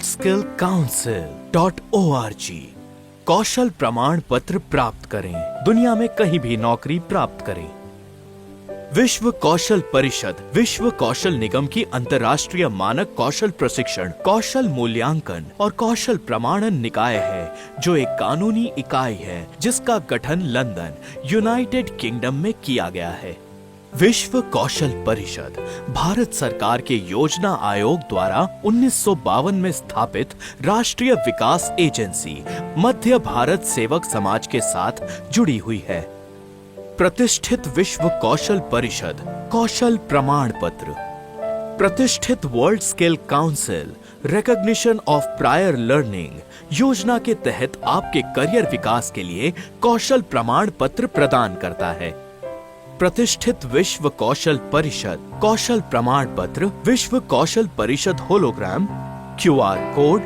worldskillcouncil.org कौशल प्रमाण पत्र प्राप्त करें, दुनिया में कहीं भी नौकरी प्राप्त करें। विश्व कौशल परिषद विश्व कौशल निगम की अंतर्राष्ट्रीय मानक कौशल प्रशिक्षण, कौशल मूल्यांकन और कौशल प्रमाणन निकाय है, जो एक कानूनी इकाई है जिसका गठन लंदन, यूनाइटेड किंगडम में किया गया है। विश्व कौशल परिषद भारत सरकार के योजना आयोग द्वारा 1952 में स्थापित राष्ट्रीय विकास एजेंसी मध्य भारत सेवक समाज के साथ जुड़ी हुई है। प्रतिष्ठित विश्व कौशल परिषद कौशल प्रमाण पत्र, प्रतिष्ठित world skill council recognition of prior learning योजना के तहत आपके करियर विकास के लिए कौशल प्रमाण पत्र प्रदान करता है। प्रतिष्ठित विश्व कौशल परिषद कौशल प्रमाण पत्र विश्व कौशल परिषद होलोग्राम, QR कोड,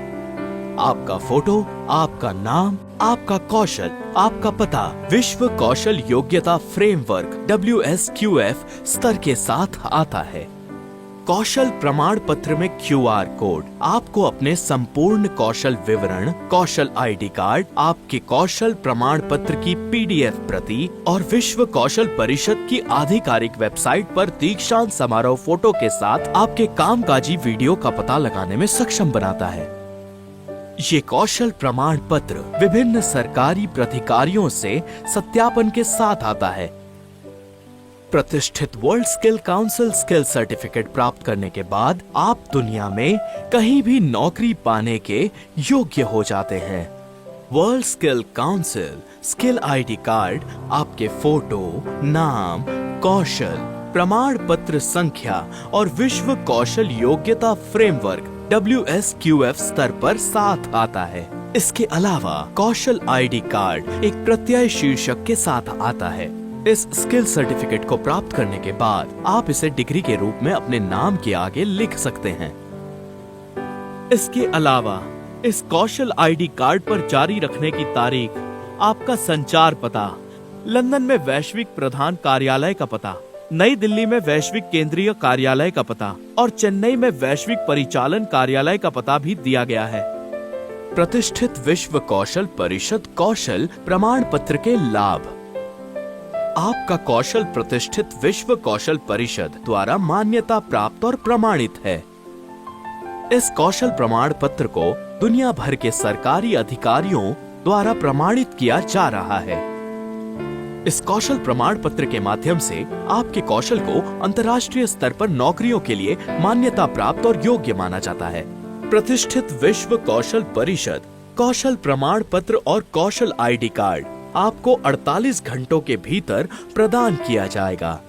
आपका फोटो, आपका नाम, आपका कौशल, आपका पता, विश्व कौशल योग्यता फ्रेमवर्क WSQF स्तर के साथ आता है। कौशल प्रमाण पत्र में QR कोड आपको अपने संपूर्ण कौशल विवरण, कौशल ID कार्ड, आपके कौशल प्रमाण पत्र की PDF प्रति और विश्व कौशल परिषद की आधिकारिक वेबसाइट पर दीक्षांत समारोह फोटो के साथ आपके कामकाजी वीडियो का पता लगाने में सक्षम बनाता है। ये कौशल प्रमाण पत्र विभिन्न सरकारी प्राधिकारियों से सत्यापन के साथ आता है। प्रतिष्ठित world skill council skill certificate प्राप्त करने के बाद आप दुनिया में कहीं भी नौकरी पाने के योग्य हो जाते हैं। World skill council skill ID card आपके फोटो, नाम, कौशल, प्रमाण पत्र संख्या और विश्व कौशल योग्यता फ्रेमवर्क WSQF स्तर पर साथ आता है। इसके अलावा कौशल ID कार्ड एक प्रत्यय शीर्षक के साथ आता है। इस स्किल सर्टिफिकेट को प्राप्त करने के बाद आप इसे डिग्री के रूप में अपने नाम के आगे लिख सकते हैं। इसके अलावा इस कौशल ID कार्ड पर जारी रखने की तारीख, आपका संचार पता, लंदन में वैश्विक प्रधान कार्यालय का पता, नई दिल्ली में वैश्विक केंद्रीय कार्यालय का पता और चेन्नई में वैश्विक परिचालन कार्यालय का पता भी दिया गया है। प्रतिष्ठित विश्व कौशल परिषद कौशल प्रमाण पत्र के लाभ। आपका कौशल प्रतिष्ठित विश्व कौशल परिषद द्वारा मान्यता प्राप्त और प्रमाणित है। इस कौशल प्रमाण पत्र को दुनिया भर के सरकारी अधिकारियों द्वारा प्रमाणित किया जा रहा है। इस कौशल प्रमाण पत्र के माध्यम से आपके कौशल को अंतर्राष्ट्रीय स्तर पर नौकरियों के लिए मान्यता प्राप्त और योग्य माना जाता है। प्रतिष्ठित विश्व कौशल परिषद कौशल प्रमाण पत्र और कौशल ID कार्ड आपको 48 घंटों के भीतर प्रदान किया जाएगा।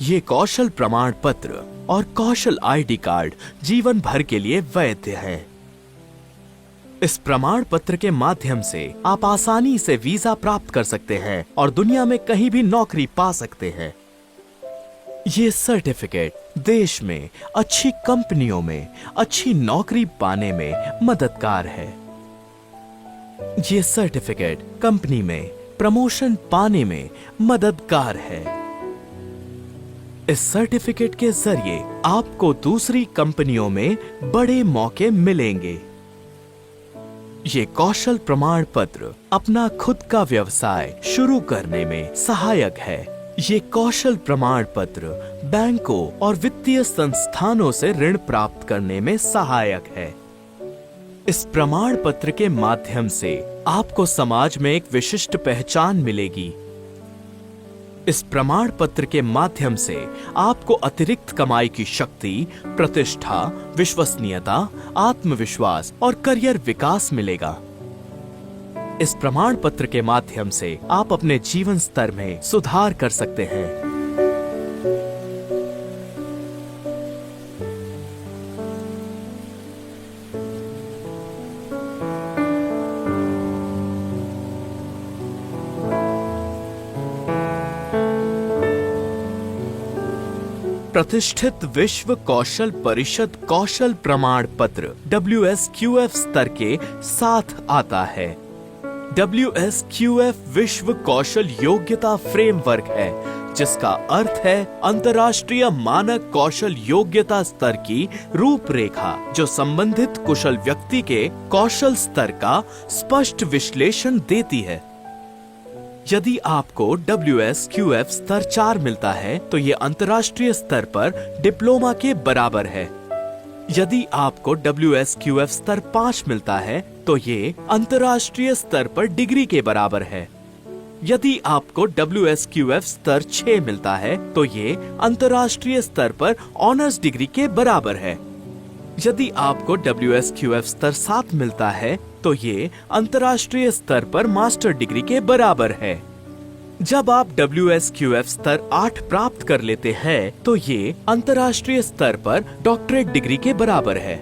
ये कौशल प्रमाण पत्र और कौशल ID कार्ड जीवन भर के लिए वैध है। इस प्रमाण पत्र के माध्यम से आप आसानी से वीजा प्राप्त कर सकते हैं और दुनिया में कहीं भी नौकरी पा सकते हैं। ये सर्टिफिकेट देश में अच्छी कंपनियों में अच्छी नौकरी पाने में मददगार है। ये सर्टिफिकेट कंपनी में प्रमोशन पाने में मददगार है। इस सर्टिफिकेट के जरिए आपको दूसरी कंपनियों में बड़े मौके मिलेंगे। ये कौशल प्रमाण पत्र अपना खुद का व्यवसाय शुरू करने में सहायक है। ये कौशल प्रमाण पत्र बैंकों और वित्तीय संस्थानों से ऋण प्राप्त करने में सहायक है। इस प्रमाण पत्र के माध्यम से आपको समाज में एक विशिष्ट पहचान मिलेगी। इस प्रमाण पत्र के माध्यम से आपको अतिरिक्त कमाई की शक्ति, प्रतिष्ठा, विश्वसनीयता, आत्मविश्वास और करियर विकास मिलेगा। इस प्रमाण पत्र के माध्यम से आप अपने जीवन स्तर में सुधार कर सकते हैं। प्रतिष्ठित विश्व कौशल परिषद कौशल प्रमाण पत्र WSQF स्तर के साथ आता है। WSQF विश्व कौशल योग्यता फ्रेमवर्क है जिसका अर्थ है अंतर्राष्ट्रीय मानक कौशल योग्यता स्तर की रूपरेखा, जो संबंधित कुशल व्यक्ति के कौशल स्तर का स्पष्ट विश्लेषण देती है। यदि आपको WSQF स्तर 4 मिलता है तो ये अंतर्राष्ट्रीय स्तर पर डिप्लोमा के बराबर है। यदि आपको WSQF स्तर 5 मिलता है तो ये अंतर्राष्ट्रीय स्तर पर डिग्री के बराबर है। यदि आपको WSQF स्तर 6 मिलता है तो ये अंतर्राष्ट्रीय स्तर पर ऑनर्स डिग्री के बराबर है। यदि आपको WSQF स्तर 7 मिलता है तो ये अंतर्राष्ट्रीय स्तर पर मास्टर डिग्री के बराबर है। जब आप WSQF स्तर 8 प्राप्त कर लेते हैं तो ये अंतर्राष्ट्रीय स्तर पर डॉक्टरेट डिग्री के बराबर है।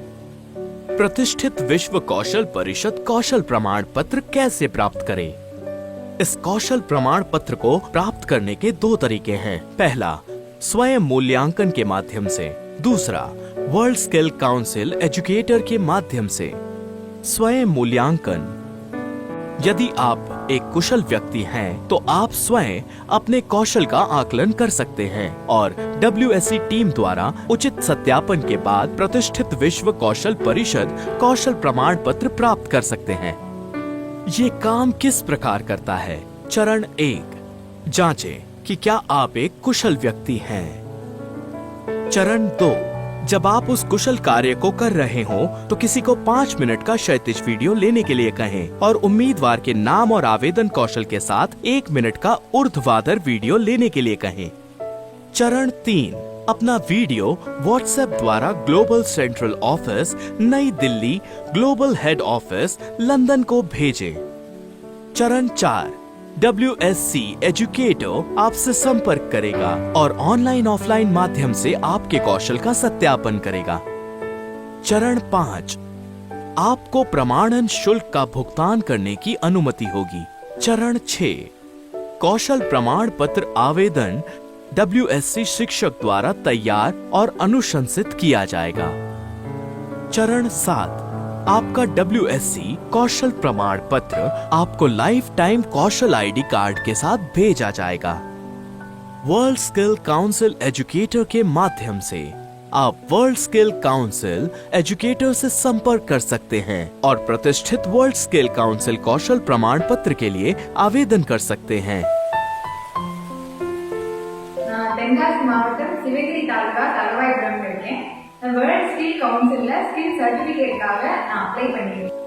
प्रतिष्ठित विश्व कौशल परिषद कौशल प्रमाण पत्र कैसे प्राप्त करें? इस कौशल प्रमाण पत्र को प्राप्त करने के 2 तरीके हैं। पहला, स्वयं मूल्यांकन के माध्यम से। दूसरा, वर्ल्ड स्किल काउंसिल एजुकेटर के माध्यम से। स्वयं मूल्यांकन। यदि आप एक कुशल व्यक्ति हैं, तो आप स्वयं अपने कौशल का आकलन कर सकते हैं और WSE टीम द्वारा उचित सत्यापन के बाद प्रतिष्ठित विश्व कौशल परिषद कौशल प्रमाण पत्र प्राप्त कर सकते हैं। ये काम किस प्रकार करता है? चरण 1, जांचें कि क्या आप एक कुशल व्यक्ति हैं। चरण 2, जब आप उस कुशल कार्य को कर रहे हो तो किसी को 5 मिनट का क्षैतिज वीडियो लेने के लिए कहें और उम्मीदवार के नाम और आवेदन कौशल के साथ 1 मिनट का ऊर्ध्वाधर वीडियो लेने के लिए कहें। चरण 3, अपना वीडियो व्हाट्सएप द्वारा ग्लोबल सेंट्रल ऑफिस नई Delhi, global head office London को भेजें। चरण 4, WSC एजुकेटर आपसे संपर्क करेगा और ऑनलाइन ऑफलाइन माध्यम से आपके कौशल का सत्यापन करेगा। चरण 5, आपको प्रमाणन शुल्क का भुगतान करने की अनुमति होगी। चरण 6, कौशल प्रमाण पत्र आवेदन WSC शिक्षक द्वारा तैयार और अनुशंसित किया जाएगा। चरण 7, आपका WSC कौशल प्रमाण पत्र आपको लाइफ टाइम कौशल ID कार्ड के साथ भेजा जाएगा। वर्ल्ड स्किल काउंसिल एजुकेटर के माध्यम से आप वर्ल्ड स्किल काउंसिल एजुकेटर से संपर्क कर सकते हैं और प्रतिष्ठित वर्ल्ड स्किल काउंसिल कौशल प्रमाण पत्र के लिए आवेदन कर सकते हैं। தென்காசி மாவட்டம் சிவகிரி தாலுகா தலவாய்புரம் இருக்கேன். வேர்ல்ட் ஸ்கில் கவுன்சில்ல ஸ்கில் சர்டிபிகேட்காக நான் அப்ளை பண்ணிருக்கேன்.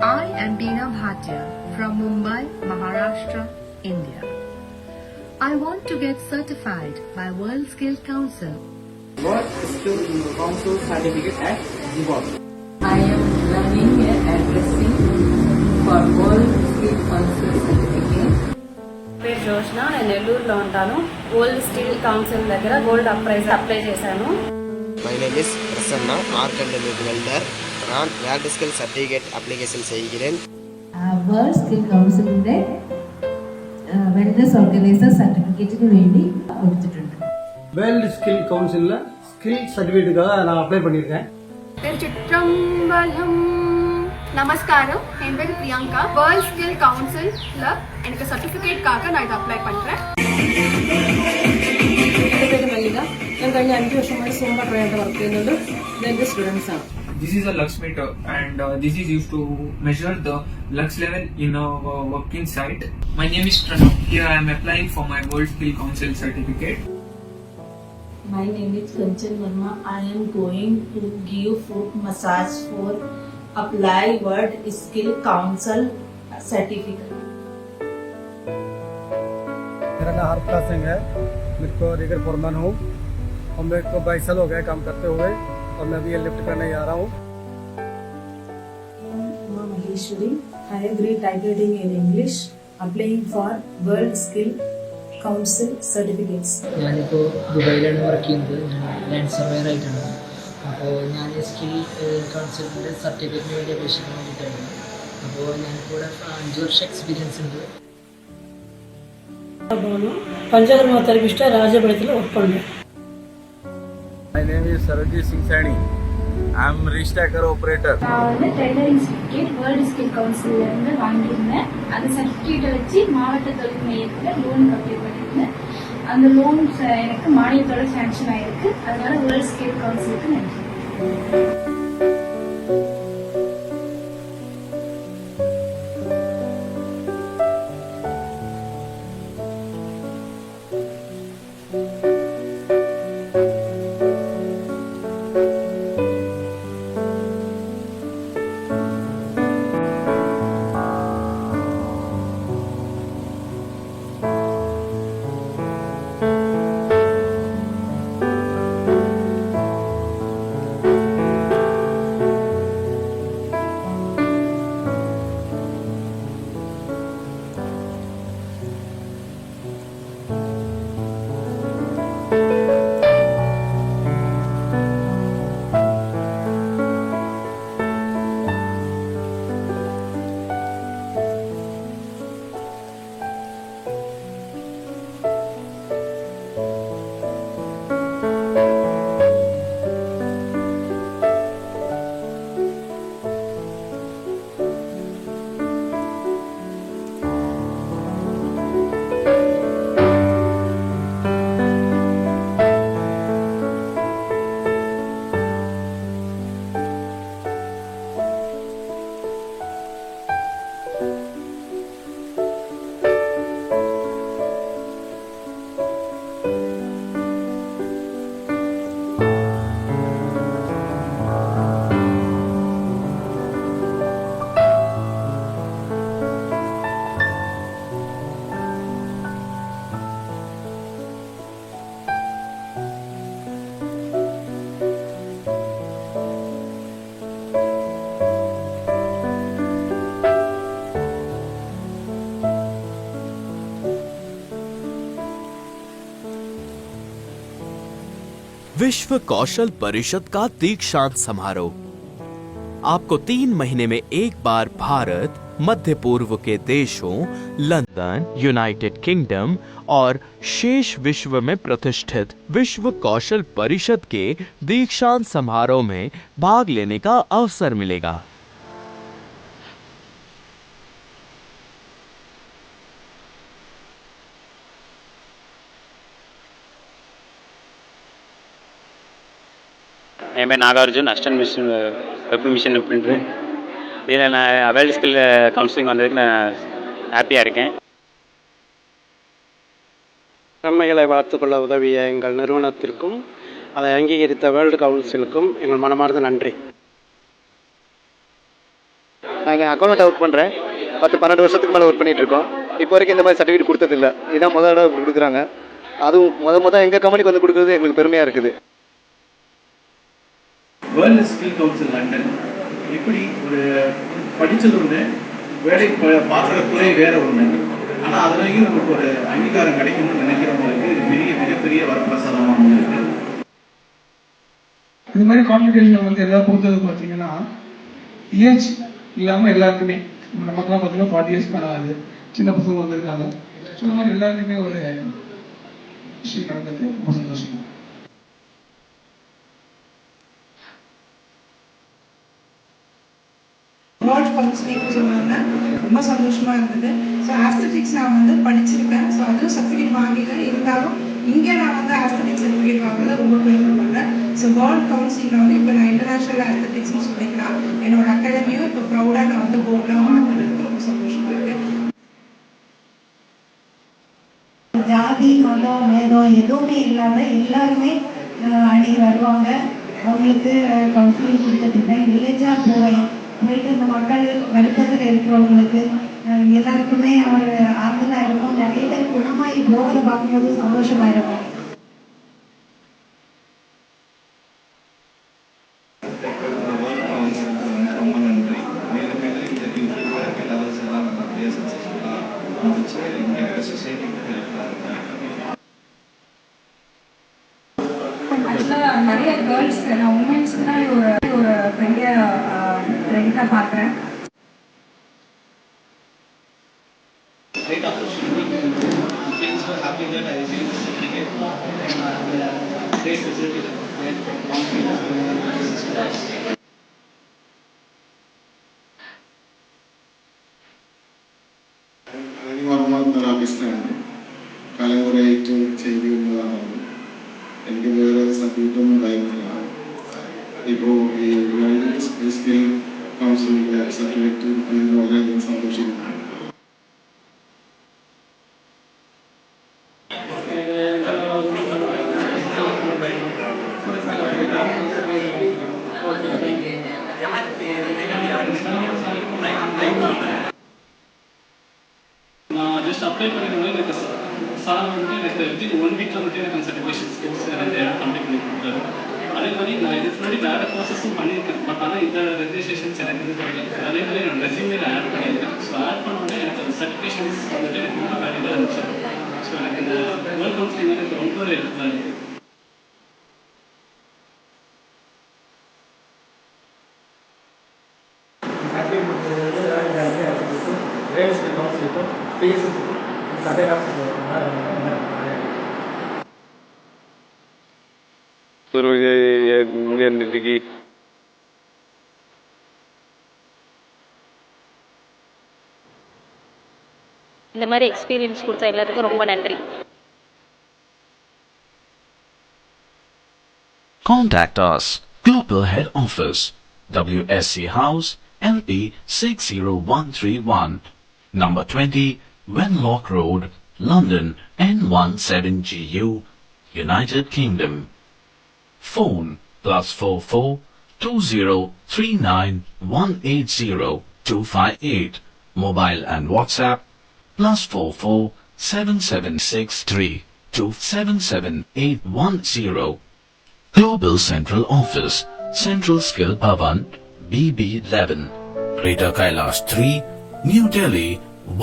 I am Beena Bhatia from Mumbai, Maharashtra, India. I want to get certified by World Skill Council. World Skill Council certificate at Zimbabwe. I am learning addressing for World Skill Council certificate. పేరు జోష్న, నేను నెల్లూరులో ఉంటాను. World steel council దగ్గర gold apply చేశాను. My name is Prasanna, Arc and Welder. நான் world skill certificate application செய்கிறேன். World skill കൗൺസിലിന്റെ wellness organiser സർട്ടിഫിക്കറ്റിന് വേണ്ടി കൊടുത്തിട്ടുണ്ട്. வேர்ல்டு ஸ்கில் கவுன்சிலில் ஸ்கில் சர்டிஃபிகேட்டுக்காக நான் அப்ளை பண்ணியிருக்கேன். திருச்சிற்றம்பலம். நமஸ்காரம், என் பேர் பிரியங்கா. வேர்ல்ட் ஸ்கில் கவுன்சில்ல எனக்கு சர்டிபிகேட்காக நான் இதை அப்ளை பண்றேன். എൻ്റെ പേര് മല്ലിക. ഞാൻ കഴിഞ്ഞ 5 വർഷമായി സോമ ട്രയലിൽ വർക്ക് ചെയ്യുന്നുണ്ട്. ഇത് എൻ്റെ സ്റ്റുഡൻസ് ആണ്. This is a lux meter and this is used to measure the lux level in a working site. My name is Pranav. Here I am applying for my World Skill Council certificate. My name is Kanchan Verma. I am going to give foot massage for apply World Skill Council certificate. मेरा नाम हरप्रकाश सिंह है. मेरे को rigger foreman हूँ और मेरे को 22 साल हो गए काम करते हुए और मैं अभी ये लिफ्ट करने जा रहा हूँ. Maheshwari, higher grade typewriting in English, applying for World Skill Council certificates. ഞാനിപ്പോൾ ദുബായിലാണ് വർക്ക് ചെയ്യുന്നത്. ഞാൻ ലാൻഡ് സർവേയർ ആയിട്ടാണ്. അപ്പോൾ ഞാൻ സ്കിൽ കൗൺസിലിൻ്റെ സർട്ടിഫിക്കറ്റിന് വേണ്ടി അപേക്ഷിക്കാൻ വേണ്ടിയിട്ടാണ്. അപ്പോൾ ഞാനിപ്പോൾ 5 വർഷം എക്സ്പീരിയൻസ് ഉണ്ട്. பஞ்சகர்மா தெரபிஸ்டாக ராஜபாளையத்தில் ஒர்க் பண்ணுறேன். My name is Sarojit Singh Sani. I am restacker operator. நான் வந்து ட்ரெய்னரிங் சர்டிஃபிகேட் வேர்ல்டு ஸ்கில் கவுன்சில்ல இருந்து வாங்கியிருந்தேன். அந்த சர்டிஃபிகேட்டை வச்சு மாவட்ட தொழில் மையத்தில் லோன் அப்ளை பண்ணியிருந்தேன். அந்த லோன்ஸ் எனக்கு மானியத்தோட சாங்ஷன் ஆயிருக்கு. அதனால வேர்ல்ட் ஸ்கேல் கவுன்சிலுக்கு நன்றி. विश्व कौशल परिषद का दीक्षांत समारोह आपको 3 महीने में एक बार भारत, मध्य पूर्व के देशों, लंदन, यूनाइटेड किंगडम और शेष विश्व में प्रतिष्ठित विश्व कौशल परिषद के दीक्षांत समारोह में भाग लेने का अवसर मिलेगा। என் பேர் Nagarjun, assistant machine web machine printer. இதில் நான் வேர்ல்டு ஸ்கில் கவுன்சிலிங் வந்ததுக்கு நான் ஹாப்பியாக இருக்கேன். திறமைகளை வளர்த்துக்கொள்ள உதவிய எங்கள் நிறுவனத்திற்கும் அதை அங்கீகரித்த வேர்ல்டு கவுன்சிலுக்கும் எங்கள் மனமார்ந்த நன்றி. நாங்கள் அக்கௌண்ட் ஒர்க் பண்ணுறேன். 10-12 வருஷத்துக்கு மேலே ஒர்க் பண்ணிகிட்ருக்கோம். இப்போ வரைக்கும் இந்த மாதிரி சர்டிஃபிகேட் கொடுத்ததில்லை. இதுதான் முதல் தடவை கொடுக்குறாங்க. அதுவும் முதல் எங்கள் கம்பெனிக்கு வந்து கொடுக்குறது எங்களுக்கு பெருமையாக இருக்குது. வேர்ல்டு ஸ்கில் கவுன்சில் லண்டன் இப்படி ஒரு படித்தது ஒன்று, வேலை பார்க்குற துறை வேறு ஒன்று. ஆனால் அதுலேயும் நமக்கு ஒரு அங்கீகாரம் கிடைக்கணும்னு நினைக்கிறவங்களுக்கு மிகப்பெரிய வரப்பிரசாதமாக இருக்குது. இது மாதிரி காம்படிஷன் வந்து எல்லாம் கொடுத்தது பார்த்தீங்கன்னா ஏஜ் இல்லாமல் எல்லாருக்குமே, நமக்குலாம் பார்த்தீங்கன்னா 40 இயர்ஸ் பண்ணாது, சின்ன பசங்க வந்திருக்காங்க. ஸோ இந்த மாதிரி எல்லாருக்குமே ஒரு விஷயம் நடந்தது. ரொம்ப சந்தோஷம். வேர்ல்ட் கவுன்சிலிங் சொன்னாங்க, ரொம்ப சந்தோஷமாக இருந்தது. ஸோ ஆஸ்தட்டிக்ஸ் நான் வந்து படிச்சிருக்கேன். ஸோ அதுவும் சர்டிஃபிகேட் வாங்கிட்டேன். இருந்தாலும் இங்கே நான் வந்து ஆஸ்தட்டிக்ஸ் சர்டிஃபிகேட் வாங்குறது ரொம்ப பெருமைப்படுறேன். ஸோ வேர்ல்ட் கவுன்சிலில் வந்து இப்போ நான் இன்டர்நேஷ்னல் ஆஸ்தட்டிக்ஸ்னு சொல்லிக்கலாம். என்னோட அகாடமியும் இப்போ ப்ரௌடாக நான் வந்து போர்டில் வாங்கினதுக்கு ரொம்ப சந்தோஷமாக இருக்கேன். ஜாதி, மதம், வேதம் எதுவுமே இல்லாமல் எல்லாருமே அணி வருவாங்க. அவங்களுக்கு கவுன்சிலிங் கொடுத்துட்ருக்கேன். வில்லேஜாக போயிட்டு இந்த மக்கள் வருத்தத்தில் இருக்கிறவங்களுக்கு எல்லாருக்குமே ஒரு ஆறுதலாக இருக்கும். நிறைய பேர் குணமாகி போகிறத பார்க்கும்போது சந்தோஷமாக இருக்கும். ரொம்ப நன்றி. மேலும் மேலும் இந்த லெவல்ஸ் எல்லாம் நல்லபடியாக சக்ஸஸ்ஃபுல்லாக முடிச்சு எங்கள் சொசைட்டிக்கு ஹெல்ப்ஃபுல்லாக இருக்கும். ஆக்சுவலாக நிறைய கேர்ள்ஸ், நான் உமன்ஸ்க்கு தான் ஒரு பெரிய ட்ரெண்டாக பார்க்குறேன். Muhammad Narabistan, Kalangore സർട്ടിഫിക്കറ്റ് ചെയ്ത് വരുന്നതാണ്. എനിക്ക് വേറെ സർട്ടിഫിക്കറ്റ് ഒന്നും ഉണ്ടായിരുന്നില്ല. ഇപ്പോൾ ഈ വേൾഡ് സ്കിൽ കൗൺസിലിൻ്റെ സർട്ടിഫിക്കറ്റ് വളരെയധികം സന്തോഷിക്കുന്നു. நான் ஜஸ்ட் அப்ளை பண்ணிருந்தேன். எனக்கு சார் வந்துட்டு எனக்கு வித்தின் 1 வீக்கில் வந்துட்டு எனக்கு சர்டிஃபிகேஷன் ஸ்கில்ஸ் கம்ப்ளீட் பண்ணி கொடுத்தாரு. அதே மாதிரி நான் இதுக்கு முன்னாடி வேறு ப்ராசஸும் பண்ணியிருக்கேன். பட் ஆனால் இந்த ரெஜிஸ்ட்ரேஷன்ஸ் எனக்கு இது தெரியல. அதே மாதிரி நான் ரெஸ்யூமில் ஆட் பண்ணியிருக்கேன். ஸோ ஆட் பண்ணோடனே எனக்கு அந்த சர்டிஃபிகேஷன்ஸ் வந்துட்டு எனக்கு ரொம்ப வேல்யூவாக இருந்துச்சு. ஸோ எனக்கு இந்த வேர்ல்ட் கவுன்சிலிங் எனக்கு ரொம்ப ஹெல்ப்ஃபுல்லாக இருக்குது. இந்த மாதிரி எக்ஸ்பீரியன்ஸ் கொடுத்த எல்லாத்துக்கும் ரொம்ப நன்றி. Contact us. Global Head Office, WSC House, LP 60131, number 20, Wenlock Road, London, N17GU, United Kingdom. Phone +44 2039 180 258. Mobile and WhatsApp +44 7763 277810. Global Central Office, Central Skill Bhavan, BB11, Greater Kailash 3, New Delhi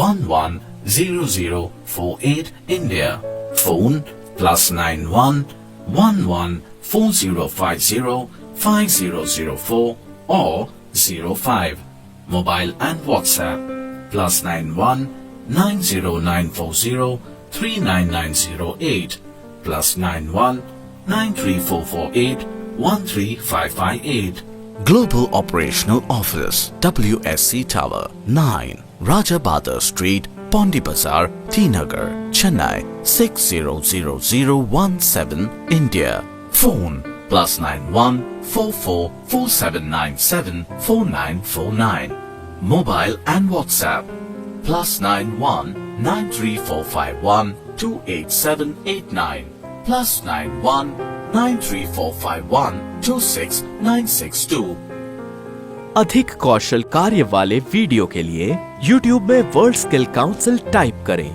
110048, India. Phone +91 11 4050 5004 or 05. Mobile and WhatsApp +91 90940 39908 +91 93448 13558. Global Operational Office, WSC Tower 9, Raja Badar Street, Pondi Bazaar, T Nagar, Chennai 600017, India. Phone +91 44 4797 4949. Mobile and WhatsApp +91 93451 28789 +91 93451 26962. अधिक कौशल कार्य वाले video के लिए YouTube में world skill council type करें.